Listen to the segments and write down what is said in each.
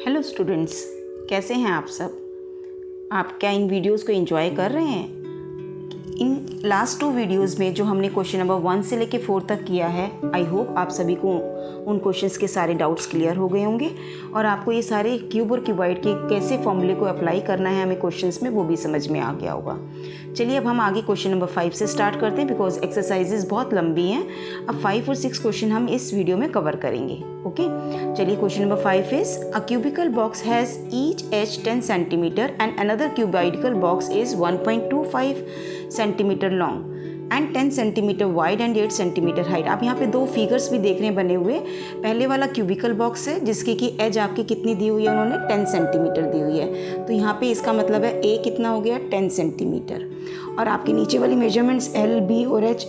Hello students, कैसे हैं आप सब। आप क्या इन वीडियोस को एंजॉय कर रहे हैं। इन लास्ट 2 वीडियोस में जो हमने क्वेश्चन नंबर 1 से लेके 4 तक किया है, आई होप आप सभी को उन क्वेश्चंस के सारे डाउट्स क्लियर हो गए होंगे और आपको ये सारे क्यूब और क्यूबॉइड के कैसे फॉर्मूले को अप्लाई करना है हमें क्वेश्चंस में, वो भी समझ में आ गया होगा। चलिए अब हम आगे क्वेश्चन नंबर 5 से स्टार्ट करते हैं, बिकॉज एक्सरसाइजेज बहुत लंबी हैं। अब 5 और 6 क्वेश्चन हम इस वीडियो में कवर करेंगे। ओके, चलिए question number 5 is a cubical box has each edge 10 centimetre and another cuboidical box is 1.25 centimetre long and 10 centimetre wide and 8 centimetre height. आप यहाँ पे 2 फिगर्स भी देख रहे हैं बने हुए। पहले वाला क्यूबिकल बॉक्स है जिसकी कि एज आपकी कितनी दी हुई है, उन्होंने 10 सेंटीमीटर दी हुई है। तो यहाँ पे इसका मतलब है ए कितना हो गया, 10 सेंटीमीटर। और आपके नीचे वाली मेजरमेंट्स एल, बी और H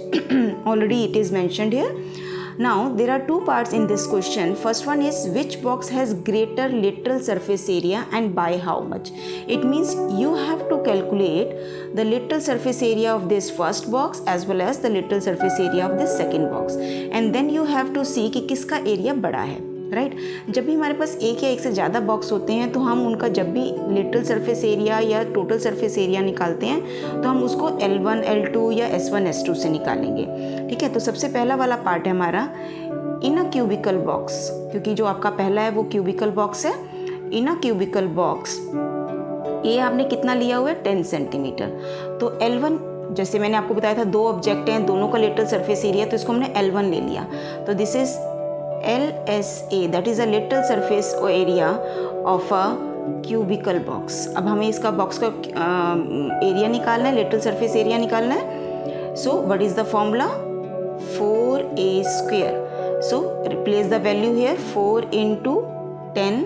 already it is mentioned here. Now there are 2 parts in this question. First one is which box has greater lateral surface area and by how much. It means you have to calculate the lateral surface area of this first box as well as the lateral surface area of this second box, and then you have to see कि किसका area बड़ा है, right. जब भी हमारे पास एक या एक से ज़्यादा बॉक्स होते हैं तो हम उनका जब भी लेटरल सरफेस एरिया या टोटल सरफेस एरिया निकालते हैं तो हम उसको L1, L2 या S1, S2 से निकालेंगे। ठीक है, तो सबसे पहला वाला पार्ट है हमारा इन अ क्यूबिकल बॉक्स, क्योंकि जो आपका पहला है वो क्यूबिकल बॉक्स है। इन अ क्यूबिकल बॉक्स ये आपने कितना लिया हुआ है, 10 सेंटीमीटर। तो L1, जैसे मैंने आपको बताया था 2 ऑब्जेक्ट हैं, दोनों का लेटरल सरफेस एरिया, तो इसको हमने L1 ले लिया। तो this is LSA, that is a lateral surface area of a cubical box। अब हमें इसका बॉक्स का एरिया निकालना है, लेटरल सरफेस एरिया निकालना है। So what is the formula, 4a square. So replace the value here, 4 into 10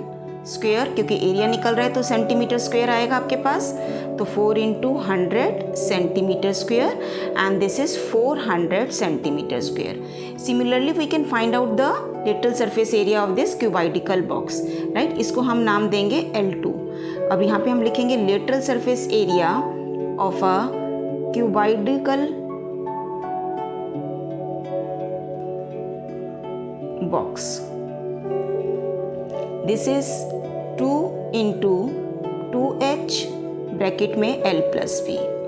square, क्योंकि area निकल रहा है तो सेंटीमीटर स्क्वायर आएगा आपके पास। तो 4 into 100 centimetre square and this is 400 centimetre square. Similarly we can find out the lateral surface area of this cuboidical box, right. इसको हम नाम देंगे L2। अब यहाँ पे हम लिखेंगे lateral surface area of a cuboidical box. This is 2 into 2h bracket में L plus B,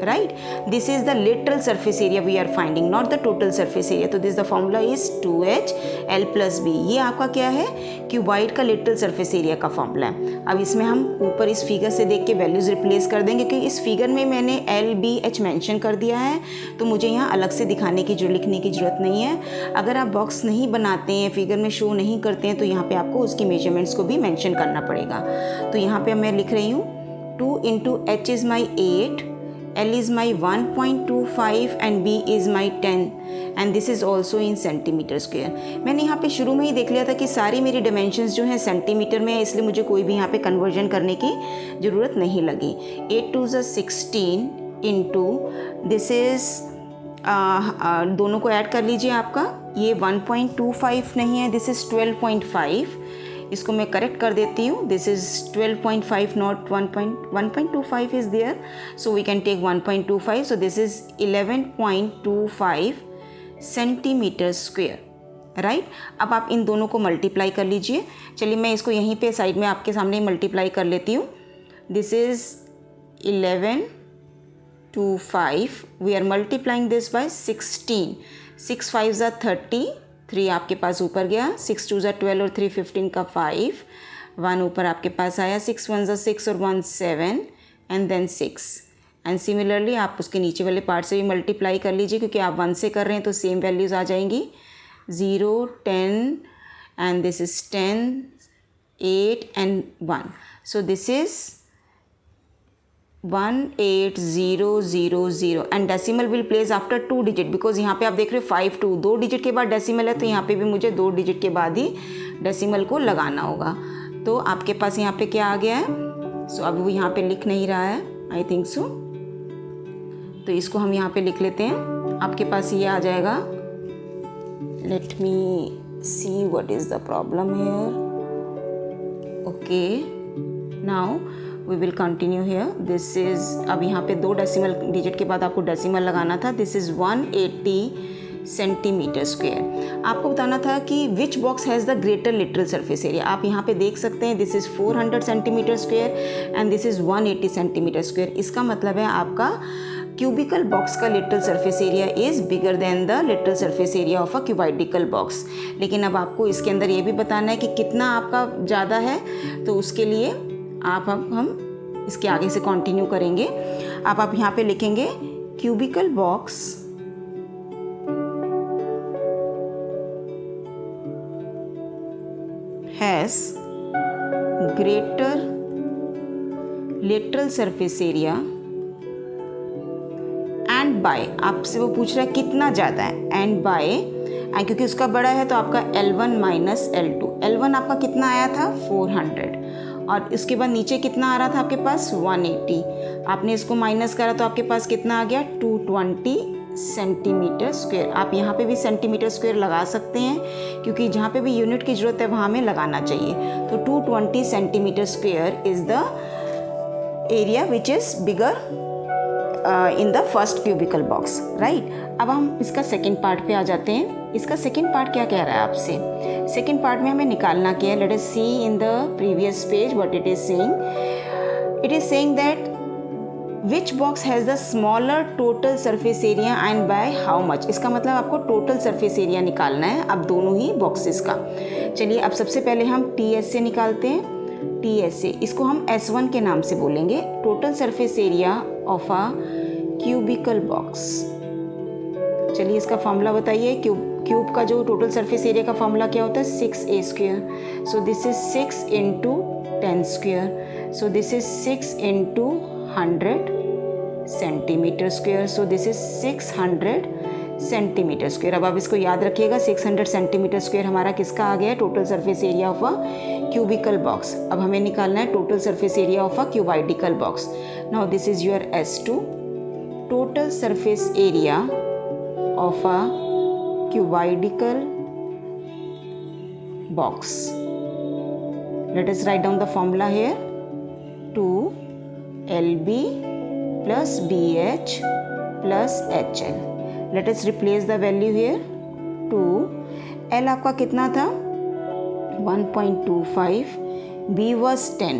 right? This is the lateral surface area we are finding, not the total surface area. तो this the formula is 2h L plus B। ये आपका क्या है, cuboid का lateral surface area का formula है। अब इसमें हम ऊपर इस फिगर से देख के वैल्यूज रिप्लेस कर देंगे, क्योंकि इस फिगर में मैंने L, B, H मेंशन कर दिया है, तो मुझे यहाँ अलग से दिखाने की लिखने की जरूरत नहीं है। अगर आप बॉक्स नहीं बनाते हैं, फिगर में शो नहीं करते हैं, तो यहाँ पे आपको उसकी मेजरमेंट्स को भी मेंशन करना पड़ेगा। तो यहाँ पे मैं लिख रही हूँ 2 into h is my 8, L is my 1.25 and B is my 10 and this is also in centimetre square. मैंने यहाँ पे शुरू में ही देख लिया था कि सारी मेरी डायमेंशंस जो हैं सेंटीमीटर में है, इसलिए मुझे कोई भी यहाँ पे कन्वर्जन करने की ज़रूरत नहीं लगी। 8 2 16 into दिस इज़ दोनों को ऐड कर लीजिए। आपका ये 1.25 नहीं है, दिस इज़ 12.5। इसको मैं करेक्ट कर देती हूँ, this is 12.5 not 1.25 is there, so we can take 1.25। So this is 11.25 centimetre square, right. अब आप इन दोनों को मल्टीप्लाई कर लीजिए। चलिए मैं इसको यहीं पे साइड में आपके सामने मल्टीप्लाई कर लेती हूँ। This is 11.25, we are multiplying this by 16। 6 5 30, 3 आपके पास ऊपर गया, 6 2 12 और 3 15 का 5, 1 ऊपर आपके पास आया, 6 1 6 और 1 7 एंड देन 6। एंड सिमिलरली आप उसके नीचे वाले पार्ट से भी मल्टीप्लाई कर लीजिए, क्योंकि आप 1 से कर रहे हैं तो सेम वैल्यूज़ आ जाएंगी। 0 10 and this is 10 8 and 1। So this is 18000 and decimal will place after 2 digit, because यहाँ पे आप देख रहे हो 5 2, 2 डिजिट के बाद डेसिमल है, तो यहाँ पे भी मुझे 2 डिजिट के बाद ही डेसिमल को लगाना होगा। तो आपके पास यहाँ पे क्या आ गया है, सो अभी वो यहाँ पे लिख नहीं रहा है, आई थिंक सो, तो इसको हम यहाँ पे लिख लेते हैं। आपके पास ये आ जाएगा, let me see what is the problem here. Okay, now we will continue here. This is, अब यहाँ पे 2 डेसिमल डिजिट के बाद आपको डेसिमल लगाना था। This is 180 centimetre square. आपको बताना था कि which box has the greater lateral surface area. आप यहाँ पे देख सकते हैं this is 400 centimetre square and this is 180 centimetre square. इसका मतलब है आपका क्यूबिकल बॉक्स का literal surface area is bigger than the lateral surface area of a cuboidical box. लेकिन अब आपको इसके अंदर ये भी बताना है कि कितना आपका ज़्यादा है, तो उसके लिए हम इसके आगे से कंटिन्यू करेंगे। आप यहाँ पे लिखेंगे cubical box has greater lateral surface area and by, आपसे वो पूछ रहा है कितना ज़्यादा है, एंड बाय क्योंकि उसका बड़ा है तो आपका L1 माइनस L2। L1 आपका कितना आया था 400 और इसके बाद नीचे कितना आ रहा था आपके पास 180। आपने इसको माइनस करा तो आपके पास कितना आ गया 220 सेंटीमीटर स्क्वायर। आप यहाँ पे भी सेंटीमीटर स्क्वायर लगा सकते हैं क्योंकि जहाँ पे भी यूनिट की ज़रूरत है वहाँ हमें लगाना चाहिए। तो 220 centimetre square is the area which is bigger in the first cubical box, right. अब हम इसका सेकेंड पार्ट पे आ जाते हैं। इसका सेकेंड पार्ट क्या कह रहा है आपसे? सेकेंड पार्ट में हमें निकालना क्या है, let us see in the previous page what it is saying. It is saying that which box has the smaller total surface area and by how much. इसका मतलब आपको टोटल सरफेस एरिया निकालना है अब दोनों ही बॉक्सेस का। चलिए अब सबसे पहले हम TS से निकालते हैं। TS से इसको हम S1 के नाम से बोलेंगे, total surface area of a cubical box. चलिए इसका फॉर्मूला बताइए। क्यूब का जो टोटल सरफेस एरिया का फॉर्मूला क्या होता है 6a square. So this is 6 into 10 square. So this is 6 into 100 centimetre square. So this is 600 centimetre square. अब आप इसको याद रखिएगा 600 सेंटीमीटर स्क्वायर हमारा किसका आ गया है total surface area of a cubical box. अब हमें निकालना है total surface area of a cuboidical box. Now this is your S2 total surface area of a cubidical box. Let us write down the formula here. 2LB plus BH plus HL. Let us replace the value here. 2 L आपका कितना था 1.25, B was 10,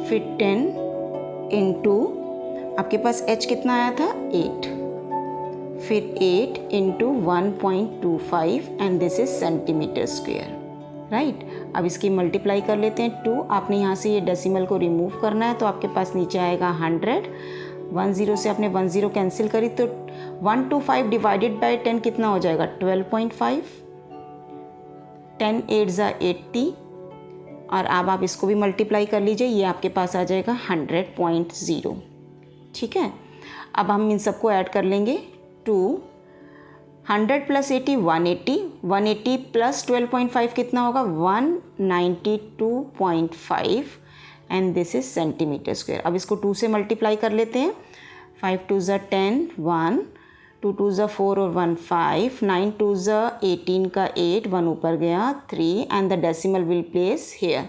फिर 10 into आपके पास H कितना आया था 8, फिर 8 into 1.25 and this is centimetre square, right. अब इसकी मल्टीप्लाई कर लेते हैं 2। आपने यहाँ से ये डेसिमल को रिमूव करना है तो आपके पास नीचे आएगा 100। 10 से आपने 10 कैंसिल करी तो 125 डिवाइडेड बाय 10 कितना हो जाएगा 12.5। 10 8 ज़ा 80 और अब आप इसको भी मल्टीप्लाई कर लीजिए, ये आपके पास आ जाएगा 100.0, ठीक है। अब हम इन सबको ऐड कर लेंगे। 100 प्लस 80 180, 180 प्लस 12.5 कितना होगा 192.5 and this is centimetre square. अब इसको 2 से मल्टीप्लाई कर लेते हैं। 5 2 ज़ा 10 1, 2 2 ज़ा 4 और 1 5, 9 2 ज़ा 18 का 8, 1 ऊपर गया 3 and the decimal will place here.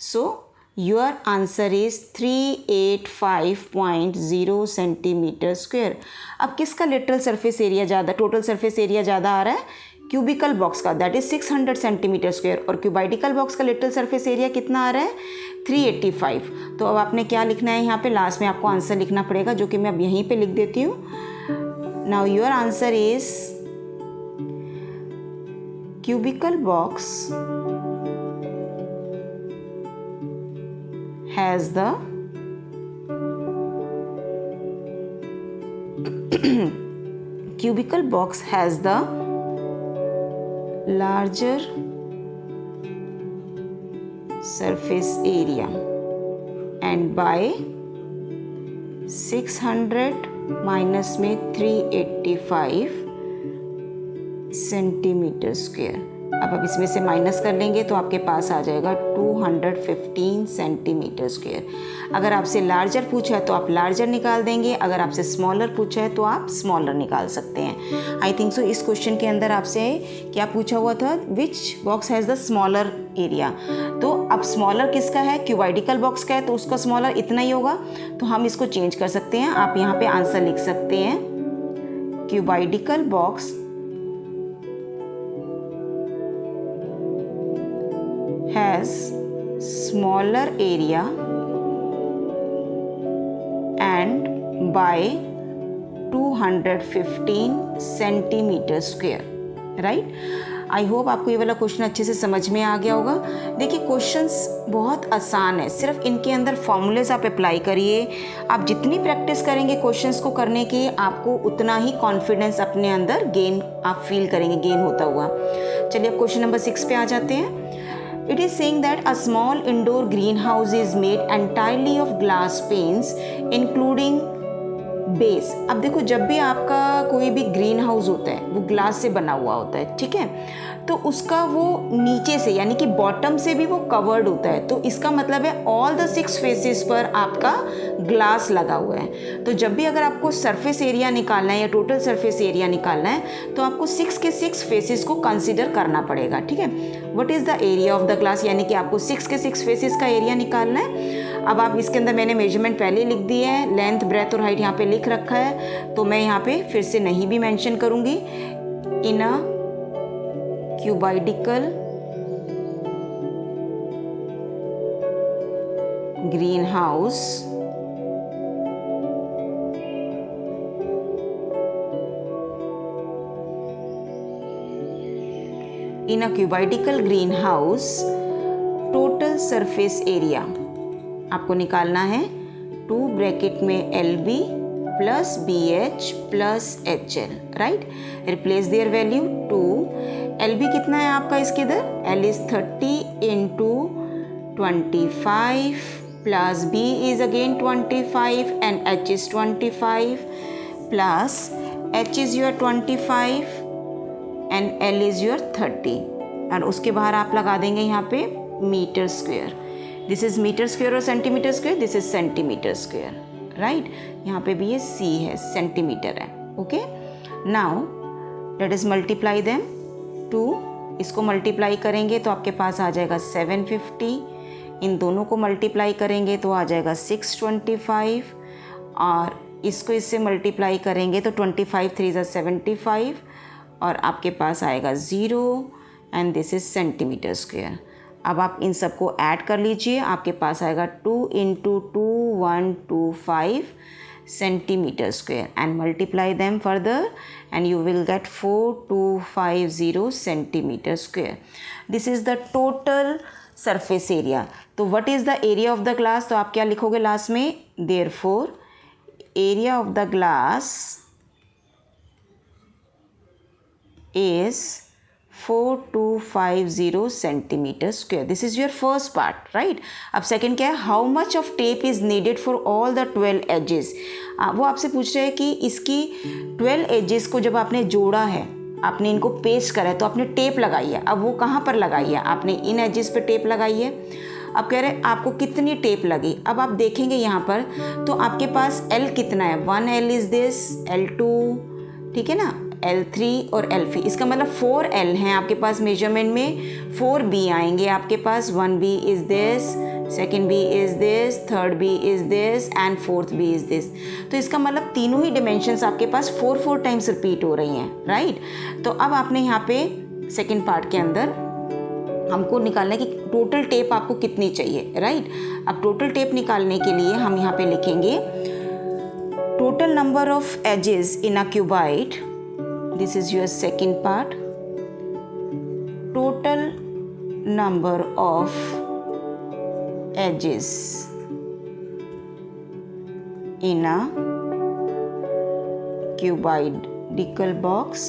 So your answer is 385.0 centimetre square. अब किसका लिटरल सरफेस एरिया ज़्यादा, टोटल सरफेस एरिया ज़्यादा आ रहा है क्यूबिकल बॉक्स का, दैट इज 600 सेंटीमीटर स्क्वेयर, और क्यूबाइडिकल बॉक्स का लिटरल सरफेस एरिया कितना आ रहा है 385। तो अब आपने क्या लिखना है, यहाँ पे लास्ट में आपको आंसर लिखना पड़ेगा, जो कि मैं अब यहीं पे लिख देती हूँ। Now your answer is cubical box has the cubical box has the larger surface area and by 600 minus में 385 सेंटीमीटर स्क्वायर। अब आप इसमें से माइनस कर लेंगे तो आपके पास आ जाएगा 215 सेंटीमीटर स्क्वायर। अगर आपसे लार्जर पूछा है तो आप लार्जर निकाल देंगे, अगर आपसे स्मॉलर पूछा है तो आप स्मॉलर निकाल सकते हैं। आई थिंक सो इस क्वेश्चन के अंदर आपसे क्या पूछा हुआ था, विच box has the smaller area. तो अब स्मॉलर किसका है, क्यूबाइडिकल बॉक्स का है, तो उसका स्मॉलर इतना ही होगा। तो हम इसको चेंज कर सकते हैं, आप यहाँ पे आंसर लिख सकते हैं cubical box has smaller area and by 215 centimetre square, right. I hope आपको ये वाला क्वेश्चन अच्छे से समझ में आ गया होगा। देखिए क्वेश्चंस बहुत आसान है, सिर्फ इनके अंदर फॉर्मूलेज आप अप्लाई करिए। आप जितनी प्रैक्टिस करेंगे क्वेश्चंस को करने की, आपको उतना ही कॉन्फिडेंस अपने अंदर गेन आप फील करेंगे, गेन होता हुआ। चलिए अब क्वेश्चन नंबर 6 पे आ जाते हैं। It is saying that a small indoor greenhouse is made entirely of glass panes, including base. अब देखो जब भी आपका कोई भी ग्रीन हाउस होता है वो ग्लास से बना हुआ होता है, ठीक है, तो उसका वो नीचे से यानी कि बॉटम से भी वो कवर्ड होता है। तो इसका मतलब है ऑल द 6 फेसेस पर आपका ग्लास लगा हुआ है। तो जब भी अगर आपको सरफेस एरिया निकालना है या टोटल सरफेस एरिया निकालना है तो आपको 6 के 6 फेसेस को कंसिडर करना पड़ेगा, ठीक है। What is the area of the glass, यानी कि आपको 6 के 6 फेसेस का एरिया निकालना है। अब आप इसके अंदर मैंने मेजरमेंट पहले लिख दिए हैं, लेंथ ब्रेथ और हाइट यहाँ पे लिख रखा है, तो मैं यहाँ पे फिर से नहीं भी मेंशन करूँगी। In a cubical greenhouse in a cubical greenhouse total surface area आपको निकालना है 2 ब्रैकेट में LB plus BH plus HL, right. Replace their value 2। LB कितना है आपका इसके इधर, L is 30 into 25 plus B is again 25 and H is 25 plus H is your 25 and L is your 30 और उसके बाहर आप लगा देंगे यहाँ पे metre square. This is metre square और centimetre square, this is centimetre square, right. यहाँ पे भी ये C है, सेंटीमीटर है, okay. Now let us multiply them 2, इसको मल्टीप्लाई करेंगे तो आपके पास आ जाएगा 750, इन दोनों को मल्टीप्लाई करेंगे तो आ जाएगा 625 और इसको इससे मल्टीप्लाई करेंगे तो 25 3 ज़ा 75 और आपके पास आएगा 0 and this is centimetre square. अब आप इन सबको ऐड कर लीजिए, आपके पास आएगा 2 into 2125 centimetre square and multiply them further and you will get 4250 centimetre square. This is the total surface area. तो what is the area of the glass, तो आप क्या लिखोगे लास्ट में, therefore area of the glass is 4250 centimetre square. This is your first part, right. अब second क्या है, how much of tape is needed for all the 12 edges. वो आपसे पूछ रहे हैं कि इसकी 12 एजेस को जब आपने जोड़ा है, आपने इनको पेस्ट करा है तो आपने टेप लगाई है। अब वो कहाँ पर लगाई है, आपने इन एजेस पे टेप लगाई है। अब कह रहे हैं आपको कितनी टेप लगी। अब आप देखेंगे यहाँ पर तो आपके पास L कितना है, 1L इज दिस, L2, ठीक है ना, L3 और L3, इसका मतलब 4L हैं आपके पास मेजरमेंट में, 4B आएंगे आपके पास, 1B is this, second B is this, third B is this and fourth B is this. तो इसका मतलब तीनों ही डिमेंशंस आपके पास 4 टाइम्स रिपीट हो रही हैं, राइट। तो अब आपने यहाँ पे सेकेंड पार्ट के अंदर हमको निकालना है कि टोटल टेप आपको कितनी चाहिए, राइट। अब टोटल टेप निकालने के लिए हम यहाँ पे लिखेंगे total number of edges in a cuboid, this is your second part, total number of edges in a cubical box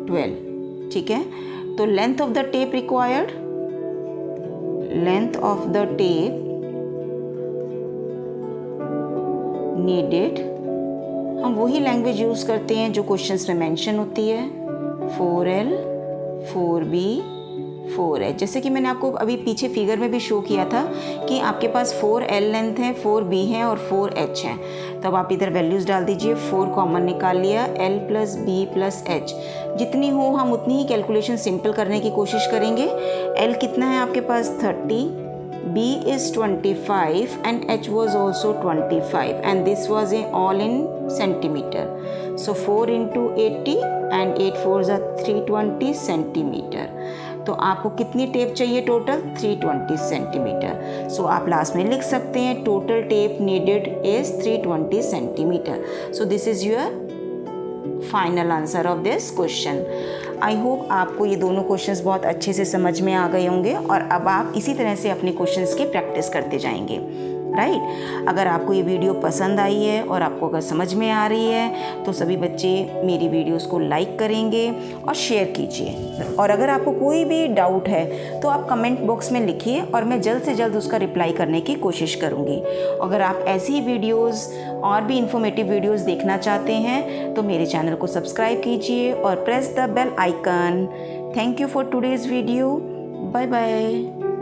12, ठीक है। तो length of the tape required, length of the tape needed, हम वही लैंग्वेज यूज़ करते हैं जो questions में mention होती है, 4L 4B 4H। जैसे कि मैंने आपको अभी पीछे फिगर में भी शो किया था कि आपके पास 4L लेंथ है, 4B है और 4H है। तो अब आप इधर वैल्यूज़ डाल दीजिए, 4 कॉमन निकाल लिया, L plus B plus H जितनी हो हम उतनी ही कैलकुलेशन सिंपल करने की कोशिश करेंगे। L कितना है आपके पास 30, B is 25 and H was also 25 and this was all in centimeter. So 4 into 80 and 8 4s are 320 centimetre. तो आपको कितनी टेप चाहिए टोटल? 320 सेंटीमीटर. सो आप लास्ट में लिख सकते हैं total tape needed is 320 centimetre. So this is your final answer of this question. I hope आपको ये दोनों क्वेश्चंस बहुत अच्छे से समझ में आ गए होंगे और अब आप इसी तरह से अपने क्वेश्चंस की प्रैक्टिस करते जाएंगे. राइट. अगर आपको ये वीडियो पसंद आई है और आपको अगर समझ में आ रही है तो सभी बच्चे मेरी वीडियोस को लाइक करेंगे और शेयर कीजिए. और अगर आपको कोई भी डाउट है तो आप कमेंट बॉक्स में लिखिए और मैं जल्द से जल्द उसका रिप्लाई करने की कोशिश करूँगी. अगर आप ऐसी वीडियोज़ और भी इंफॉर्मेटिव वीडियोस देखना चाहते हैं तो मेरे चैनल को सब्सक्राइब कीजिए और press the bell icon. Thank you for today's video. Bye bye.